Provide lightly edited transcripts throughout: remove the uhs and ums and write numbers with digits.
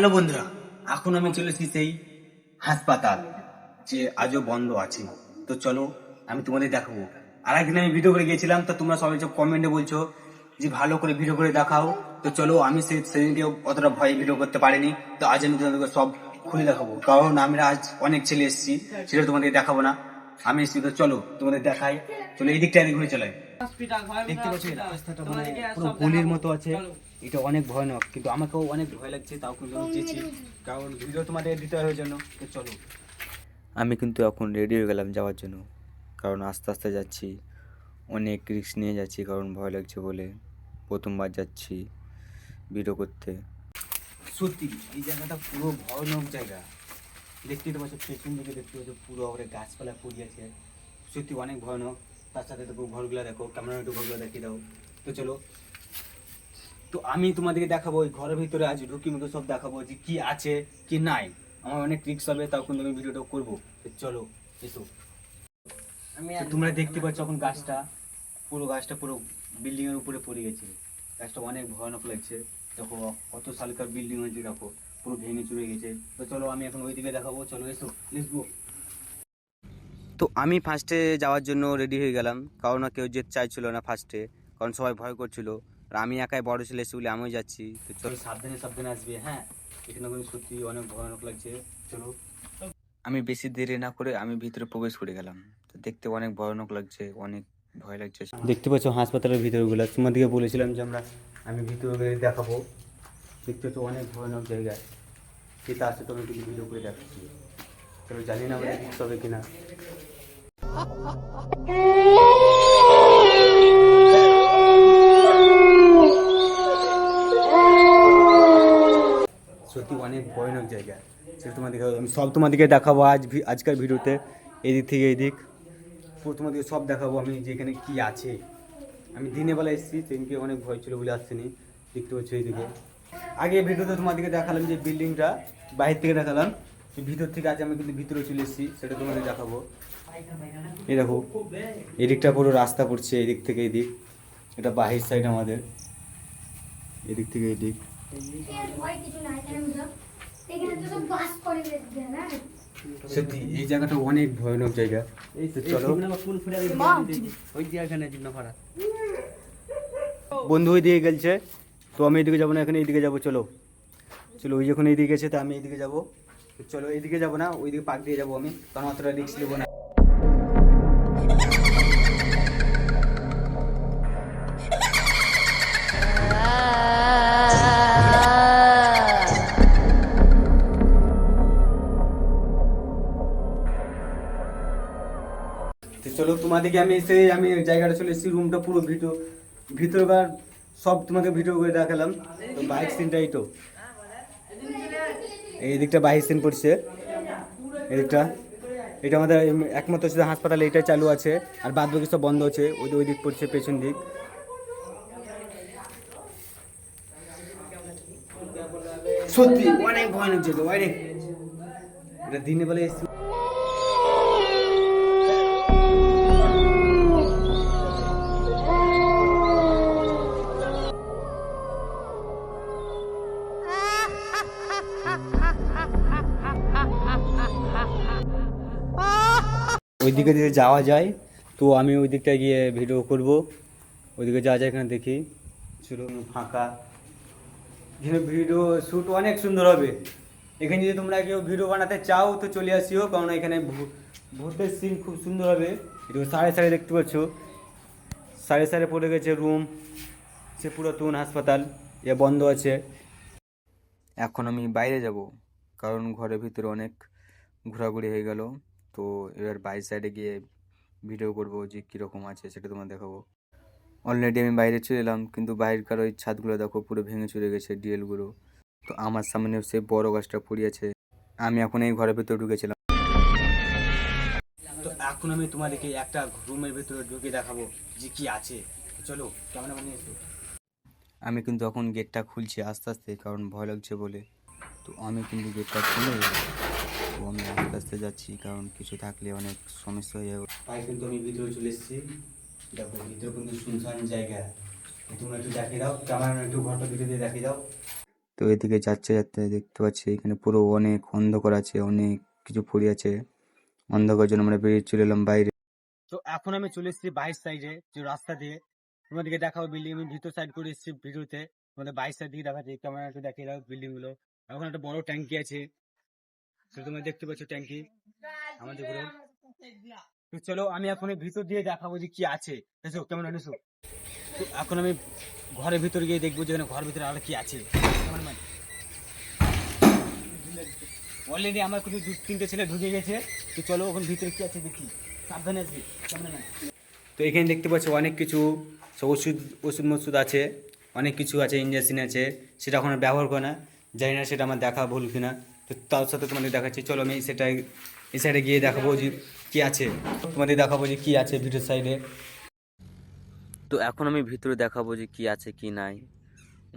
Hello বন্ধুরা, এখন আমি চলে এসেছি সেই হাসপাতাল যে আজও বন্ধ আছে। তো চলো আমি তোমাদের দেখাবো। আর একদিন আমি ভিডিও করে গিয়েছিলাম, তো তোমরা সবাই যে কমেন্টে বলছো যে ভালো করে ভিডিও করে দেখাও। তো চলো আমি সেদিনকে অতটা ভয়ে ভিডিও করতে পারিনি, তো আজ আমি তোমাদেরকে সব খুলে দেখাবো। কারণ আমরা আজ অনেক ছেলে এসেছি, সেটা তোমাদের দেখাবো না। আমি এসেছি, তো চলো তোমাদের দেখাই। চলো এই দিকটা ঘুরে চলে। দেখতে পাচ্ছি রাস্তাটা মানে পুরো গলির মতো আছে। এটা অনেক ভয়ানক, কিন্তু আমাকেও অনেক ভয় লাগছে, তাও কিন্তু আমি যেছি, কারণ ভিডিও তোমাদের দিতে হয় ওই জন্য। তো চলো আমি কিন্তু এখন রেডি হয়ে গেলাম যাওয়ার জন্য, কারণ আস্তে আস্তে যাচ্ছি, অনেক রিস্ক নিয়ে যাচ্ছি, কারণ ভয় লাগছে বলে। প্রথমবার যাচ্ছি ভিডিও করতে। সত্যি এই জায়গাটা পুরো ভয়ানক জায়গা। দেখতেই তো পাচ্ছ, পেছন দিকে দেখতে পাচ্ছ পুরো ওপরে গাছপালা পড়ে আছে। সত্যি অনেক ভয়ানক। তার সাথে দেখো ঘরগুলো, দেখো ক্যামেরা একটু ঘরগুলো দেখিয়ে দাও। তো চলো, তো আমি তোমাদেরকে দেখাবো ওই ঘরের ভিতরে আজ ঢুকি মতো সব দেখাবো যে কি আছে কি নাই। আমার অনেক রিস্ক হবে, তাও কিন্তু আমি ভিডিওটা করবো। তো চলো এসো। তো তোমরা দেখতে পাচ্ছ এখন গাছটা পুরো বিল্ডিং এর উপরে পড়ে গেছে। গাছটা অনেক ভয়ানক লাগছে। দেখো কত সালকার বিল্ডিং হয়েছে, দেখো পুরো ভেঙে চুরে গেছে। তো চলো আমি এখন ওইদিকে দেখাবো, চলো এসো লেটস গো। তো আমি ফার্স্টে যাওয়ার জন্য রেডি হয়ে গেলাম, কারণ কেউ যেতে চাইছিল না ফার্স্টে, কারণ সবাই ভয় করছিল। আর আমি একাই বড় ছেলে এসে বলে আমিও যাচ্ছি। তো চলো সাবধানে সাবধানে আসবে, হ্যাঁ। এখানে কিন্তু সত্যি অনেক ভয়ানক লাগছে। চলো আমি বেশি দেরি না করে আমি ভিতরে প্রবেশ করে গেলাম। তো দেখতে অনেক ভয়ানক লাগছে, অনেক ভয় লাগছে। দেখতে পাচ্ছ হাসপাতালের ভিতরগুলো, তোমাদেরকে বলেছিলাম যে আমি ভিতরে দেখাবো। দেখতে পাচ্ছ অনেক ভয়ানক জায়গা। সেটা আছে, তবে কিছু ভিডিও করে দেখাচ্ছি। তবে জানি না আমাদের ঠিক হবে কিনা। সত্যি অনেক ভয়ানক জায়গা। সেটা তোমাদেরকে আমি সব তোমাদেরকে দেখাবো আজকের ভিডিওতে। এদিক থেকে এদিক পুরো তোমাদেরকে সব দেখাবো আমি, যে এখানে কী আছে। আমি দিনের বেলা এসেছি, সেদিনকে অনেক ভয় ছিল বলে আসছিনি। দেখতে পাচ্ছি এইদিকে। আগে ভিডিওতে তোমাদেরকে দেখালাম যে বিল্ডিংটা বাইরে থেকে দেখালাম, ভিতর থেকে আজ আমি কিন্তু ভিতরে চলে এসেছি, সেটা তোমাদের দেখাবো। এই দেখো এদিকটা পুরো রাস্তা পড়ছে, এদিক থেকে এদিক। এটা বাহির সাইড আমাদের, এদিক থেকে এদিক। সত্যি এই জায়গাটা অনেক ভয়ানক জায়গা। এই তো চলো বন্ধু ওই দিকে গেছে, তো আমি এইদিকে যাবো না, এখানে এইদিকে যাবো। চলো চলো, ওই যখন এইদিকে গেছে তা আমি এইদিকে যাবো। চলো এইদিকে যাবো না, ওইদিকে পাক দিয়ে যাবো আমি, কারণ অতটা রিস্ক নেবো না। তো চলো তোমাদেরকে আমি জায়গাটা চলে এসেছি, রুমটা পুরো ভিতরকার সব তোমাকে ভিডিও করে দেখালাম। তো বাইক সিনটাই তো এই দিকটা বাইক সিন পড়ছে, এদিকটা। এটা আমাদের একমাত্র শুধু হাসপাতালে এটাই চালু আছে, আর বাদ বাকি সব বন্ধ আছে। ওই দিক পড়ছে পেছন দিক। সত্যি অনেক ভয়ানক জায়গা, অনেক। এটা দিনের বেলা এসেছি। ওই দিকে যদি যাওয়া যায়, তো আমি ওই দিকটায় গিয়ে ভিডিও করব। ওইদিকে যাওয়া যায়, এখানে দেখি ছিল ফাঁকা। এখানে ভিডিও শ্যুট অনেক সুন্দর হবে। এখানে যদি তোমরা কেউ ভিডিও বানাতে চাও তো চলে আসিও, কারণ এখানে ভূতের সিন খুব সুন্দর হবে। একটু সাড়ে সাড়ে দেখতে পাচ্ছ, সাড়ে সাড়ে পড়ে গেছে রুম। সে পুরাতন হাসপাতাল, এ বন্ধ আছে। এখন আমি বাইরে যাব, কারণ ঘরের ভিতরে অনেক ঘোরাঘুরি হয়ে গেল। তো এবার বাইরের সাইডে গিয়ে ভিডিও করব যে কীরকম আছে, সেটা তোমার দেখাবো। অলরেডি আমি বাইরে চলে এলাম, কিন্তু বাইরেকার ওই ছাদগুলো দেখো পুরো ভেঙে চুরে গেছে, ডিএলগুলো। তো আমার সামনে সেই বড় গাছটা পড়িয়েছে। আমি এখন এই ঘরের ভিতরে ঢুকেছিলাম। তো এখন আমি তোমাদেরকে একটা রুমের ভিতরে ঢুকে দেখাবো যে কি আছে। চলো ক্যামেরা বানিয়ে এসো। আমি কিন্তু এখন গেটটা খুলছি আস্তে আস্তে, কারণ ভয় লাগছে বলে। তো আমি কিন্তু গেটটা খুলে, তো আমি আস্তে আস্তে যাচ্ছি, কারণ কিছু থাকলে অনেক সমস্যা হয়ে যাবে। তাই কিন্তু আমি ভিতরে চলে এসেছি। দেখো ভিতরে কিন্তু শুনশান জায়গা। তোমরা একটু দেখিয়ে দাও, ক্যামেরা একটু ঘরটা ভিতরে দিয়ে দেখিয়ে দাও। তো এদিকে যাচ্ছে যাচ্ছে দেখতে পাচ্ছি এখানে পুরো অনেক অন্ধকার আছে, অনেক কিছু পড়ে আছে। অন্ধকার জন্য আমরা বেরিয়ে চলে এলাম বাইরে। তো এখন আমি চলে এসেছি বাইরের সাইডে, যে রাস্তা দিয়ে তোমাদেরকে দেখাবো বিল্ডিং। আমি ভিতর সাইড করে এসেছি ভিডিওতে, তোমাদের বাইরের সাইড দিকে দেখাচ্ছি, ক্যামেরা একটু দেখিয়ে দাও বিল্ডিং গুলো। এখন একটা বড় ট্যাঙ্কি আছে, তো তোমরা দেখতে পাচ্ছ ট্যাঙ্কি আমাদের ঘরে। তো চলো আমি এখন এই ভিতর দিয়ে দেখাবো যে কি আছে, এসো কেমন এসো। তো এখন আমি ঘরের ভিতর গিয়ে দেখবো যে এখানে ঘরের ভিতরে আর কি আছে। অলরেডি আমার কিছু 2-3টে ছেলে ঢুকে গেছে, তো চলো ওখানে ভিতরে কি আছে দেখি, সাবধানে আসবি কেমন না। তো এখানে দেখতে পাচ্ছ অনেক কিছু সব ওষুধ মষুদ আছে, অনেক কিছু আছে, ইঞ্জেকশন আছে, সেটা এখন আর ব্যবহার করে না, জানি না সেটা আমার দেখা ভুল কিনা। তো তার সাথে তোমাদের দেখাচ্ছি, চলো আমি সেটা এই সাইডে গিয়ে দেখাবো যে কী আছে, তোমাদের দেখাবো যে কী আছে ভিডিও সাইডে। তো এখন আমি ভিতরে দেখাবো যে কি আছে কি নাই।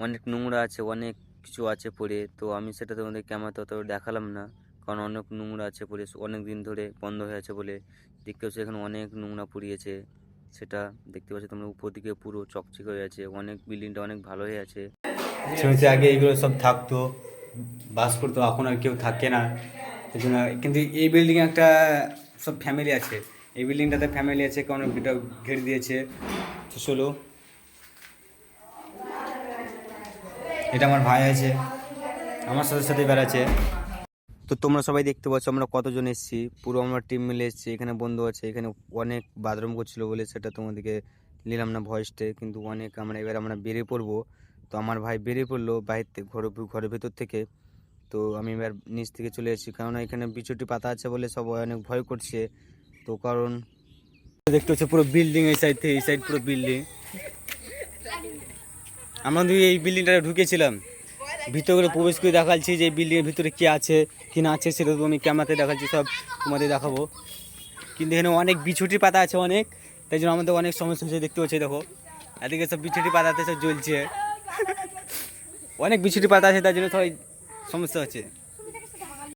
অনেক নোংরা আছে, অনেক কিছু আছে পড়ে, তো আমি সেটা তোমাদের ক্যামেরাতে অত দেখালাম না, কারণ অনেক নোংরা আছে পড়ে, অনেক দিন ধরে বন্ধ হয়ে আছে বলে। দেখতে পাচ্ছি এখানে অনেক নোংরা পড়িয়েছে, সেটা দেখতে পাচ্ছি তোমরা। উপর দিকে পুরো চকচকে হয়ে আছে, অনেক বিল্ডিংটা অনেক ভালো হয়ে আছে। শুনেছি আগে এগুলো সব থাকতো, বাস করতো, এখন আর কেউ থাকে না এই জন্য। কিন্তু এই বিল্ডিংয়ে একটা সব ফ্যামিলি আছে, এই বিল্ডিংটাতে ফ্যামিলি আছে, কারণ এটা ঘের দিয়েছে। তো চলো, এটা আমার ভাই আছে, আমার সাথে সাথে বেড়াচ্ছে। তো তোমরা সবাই দেখতে পাচ্ছ আমরা কতজন এসেছি, পুরো আমরা টিম মিলে এসেছি। এখানে বন্ধু আছে, এখানে অনেক বাথরুম করছিল বলে সেটা তোমাদেরকে নিলাম না ভয়েসটে, কিন্তু অনেক এবার আমরা বেরিয়ে পড়বো। তো আমার ভাই বেরিয়ে পড়লো বাইরে ঘরের ভেতর থেকে। তো আমি এবার নিচ থেকে চলে এসেছি, কারণ এখানে বিছুটি পাতা আছে বলে সবাই অনেক ভয় করছে। তো কারণ দেখতে হচ্ছে পুরো বিল্ডিং, এই সাইড থেকে এই সাইড পুরো বিল্ডিং। আমরা এই বিল্ডিংটা ঢুকেছিলাম, ভিতরে প্রবেশ করে দেখাচ্ছি যে বিল্ডিংয়ের ভিতরে কি আছে কি না আছে, সেটা তো আমি ক্যামেরাতে দেখাচ্ছি, সব তোমাদের দেখাবো। কিন্তু এখানে অনেক বিছুটি পাতা আছে অনেক, তাই জন্য আমাদের অনেক সমস্যা হচ্ছে। দেখতে পাচ্ছি দেখো, এদিকে সব বিছুটি পাতাতে সব জ্বলছে, অনেক বিছুটি পাতা আছে, তাই জন্য সবাই সমস্যা হচ্ছে।